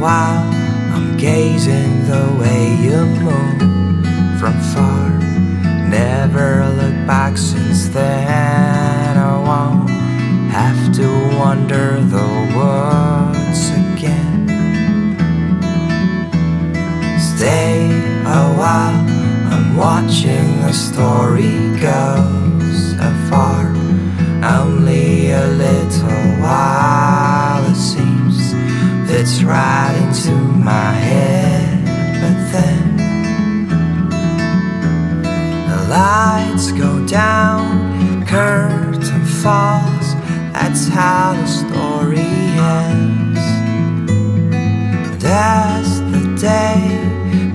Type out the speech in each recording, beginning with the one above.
while I'm gazing the way you move from far. Never look back since then. I won't have to wonder the words again. Stay a while, I'm watching the story goes afar. Only a little while it seems fits right into my head. But then the lights go down, curtain falls. That's how the story ends. And as the day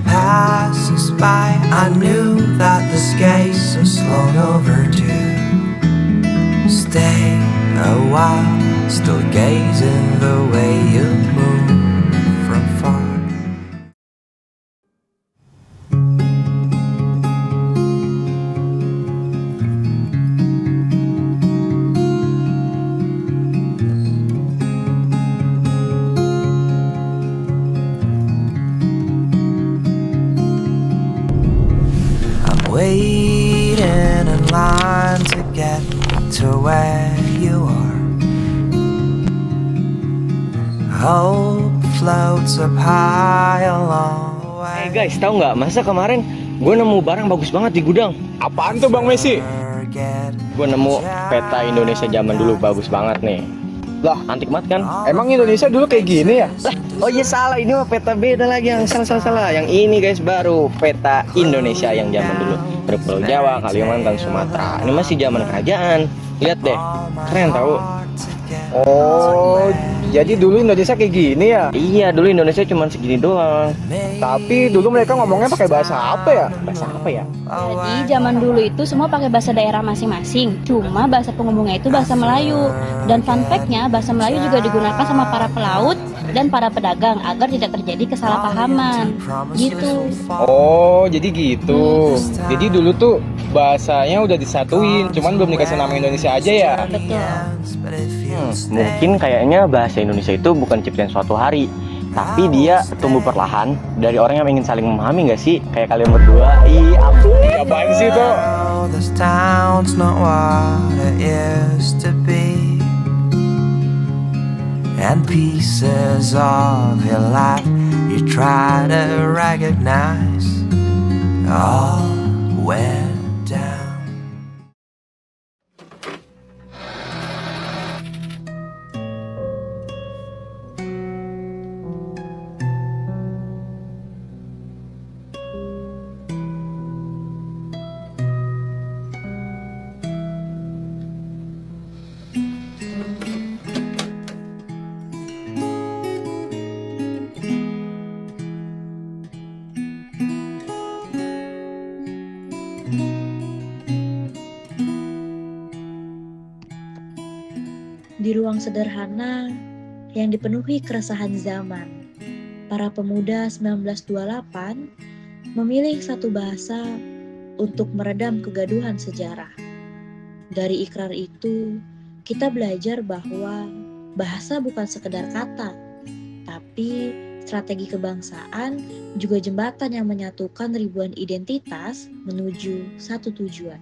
passes by, I knew that this case was long overdue. Stay a while, still gazing the way you move from far. I'm waiting in line to get to where you are. Hope floats up high along. Hey guys, tahu nggak? Masa kemarin gue nemu barang bagus banget di gudang. Apaan tuh Bang Messi? Gue nemu peta Indonesia zaman dulu bagus banget nih. Lah, Antik banget kan? emang Indonesia dulu kayak gini ya? Lah, oh iya salah, ini mah peta beda lagi, yang salah. Yang ini guys baru peta Indonesia yang zaman dulu. Ada Pulau Jawa, Kalimantan, Sumatera. Ini masih zaman kerajaan. Lihat deh, keren tahu. Oh, jadi dulu Indonesia kayak gini ya? Iya, dulu Indonesia cuma segini doang. Tapi dulu mereka ngomongnya pakai bahasa apa ya? Bahasa apa ya? Jadi zaman dulu itu semua pakai bahasa daerah masing-masing. Cuma bahasa penghubungnya itu bahasa Melayu. Dan fun fact-nya, bahasa Melayu juga digunakan sama para pelaut dan para pedagang agar tidak terjadi kesalahpahaman. Gitu. Oh, jadi gitu. Jadi dulu tuh bahasanya udah disatuin, cuman belum dikasih nama Indonesia aja ya? Betul. Mungkin kayaknya bahasa Indonesia itu bukan ciptaan suatu hari, tapi dia tumbuh perlahan dari orang yang ingin saling memahami, nggak sih? Kayak kalian berdua. Ih, ampun. Apaan sih tuh? This town's not what it used to be. And pieces of your life you try to recognize all went down. Di ruang sederhana yang dipenuhi keresahan zaman, para pemuda 1928 memilih satu bahasa untuk meredam kegaduhan sejarah. Dari ikrar itu, kita belajar bahwa bahasa bukan sekedar kata, tapi strategi kebangsaan juga jembatan yang menyatukan ribuan identitas menuju satu tujuan.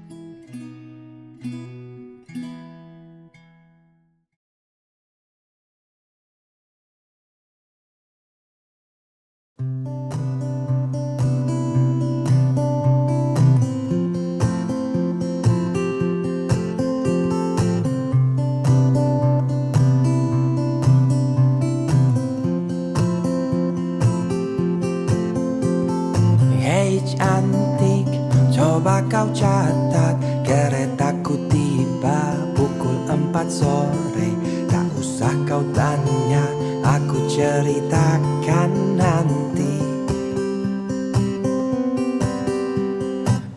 Cantik, coba kau catat, keretaku tiba pukul 4 sore. Tak usah kau tanya, aku ceritakan nanti.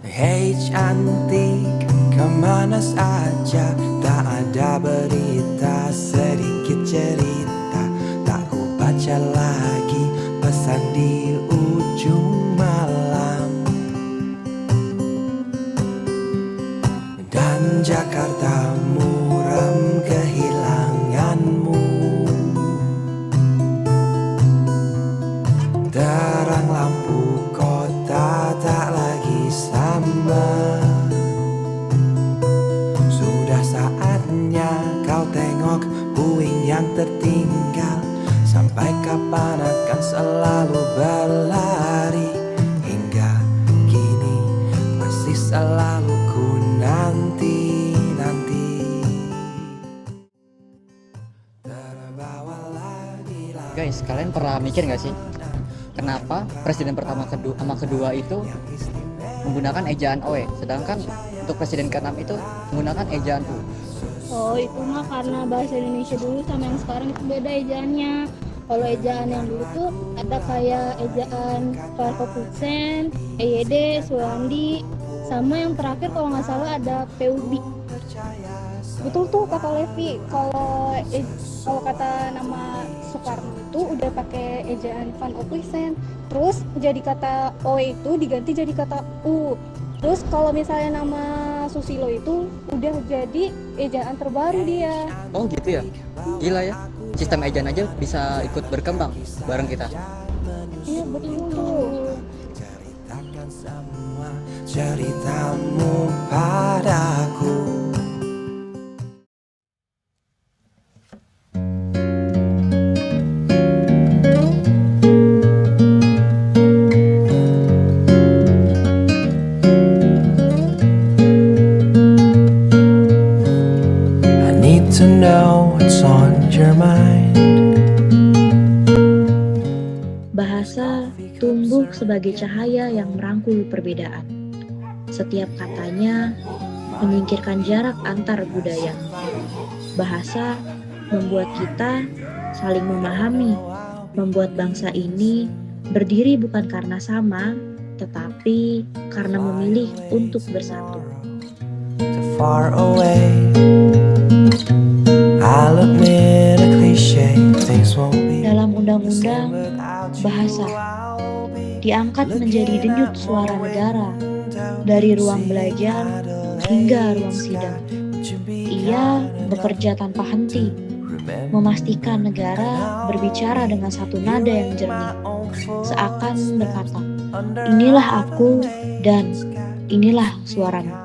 Hey cantik, kemana saja? Tak ada berita, sedikit cerita. Tak ku baca lagi pesan di ujung malam. Dan Jakarta muram kehilanganmu. tertinggal. Sampai kapan akan selalu berlari, hingga kini masih selalu ku nanti-nanti. Terbawa lagi-lagi. Guys, kalian pernah mikir gak sih kenapa presiden pertama sama kedua itu menggunakan ejaan OE, sedangkan untuk presiden ke-6 itu menggunakan ejaan U? Oh, itu mah karena bahasa Indonesia dulu sama yang sekarang itu beda ejaannya. Kalau ejaan yang dulu tuh ada kayak ejaan Farkoputsen, EYD, Suwandi, sama yang terakhir kalau nggak salah ada PUBI. Betul tuh kata Levi, kalau kata nama Soekarno itu udah pakai ejaan Van Ophuijsen, terus jadi kata OE itu diganti jadi kata U. Terus kalau misalnya nama Susilo itu udah jadi ejaan terbaru dia. Oh gitu ya, gila ya, sistem ejaan aja bisa ikut berkembang bareng kita. Iya betul. Ceritakan semua ceritamu padaku. I need to know what's on your mind. Bahasa tumbuh sebagai cahaya yang merangkul perbedaan. Setiap katanya menyingkirkan jarak antar budaya. Bahasa membuat kita saling memahami, membuat bangsa ini berdiri bukan karena sama, tetapi karena memilih untuk bersatu. Too far away, I'll admit a cliche, things won't be Dalam undang-undang bahasa diangkat menjadi denyut suara negara, dari ruang belajar hingga ruang sidang. Ia bekerja tanpa henti, memastikan negara berbicara dengan satu nada yang jernih, seakan berkata, inilah aku dan inilah suaramu.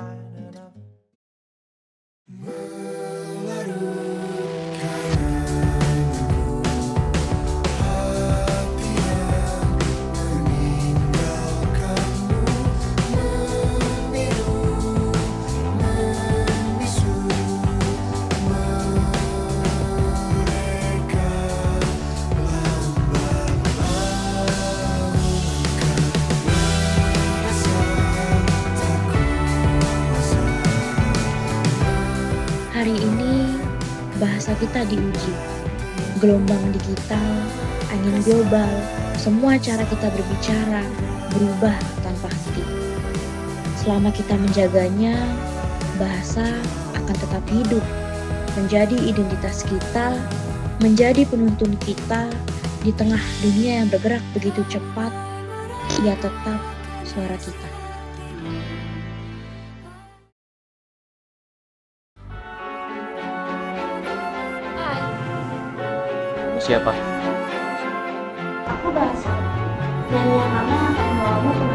Hari ini bahasa kita diuji. Gelombang digital, angin global, semua cara kita berbicara berubah tanpa henti. Selama kita menjaganya, bahasa akan tetap hidup, menjadi identitas kita, menjadi penuntun kita di tengah dunia yang bergerak begitu cepat. Ia tetap suara kita. Siapa? Aku bahasa. Dan yang akan membawamu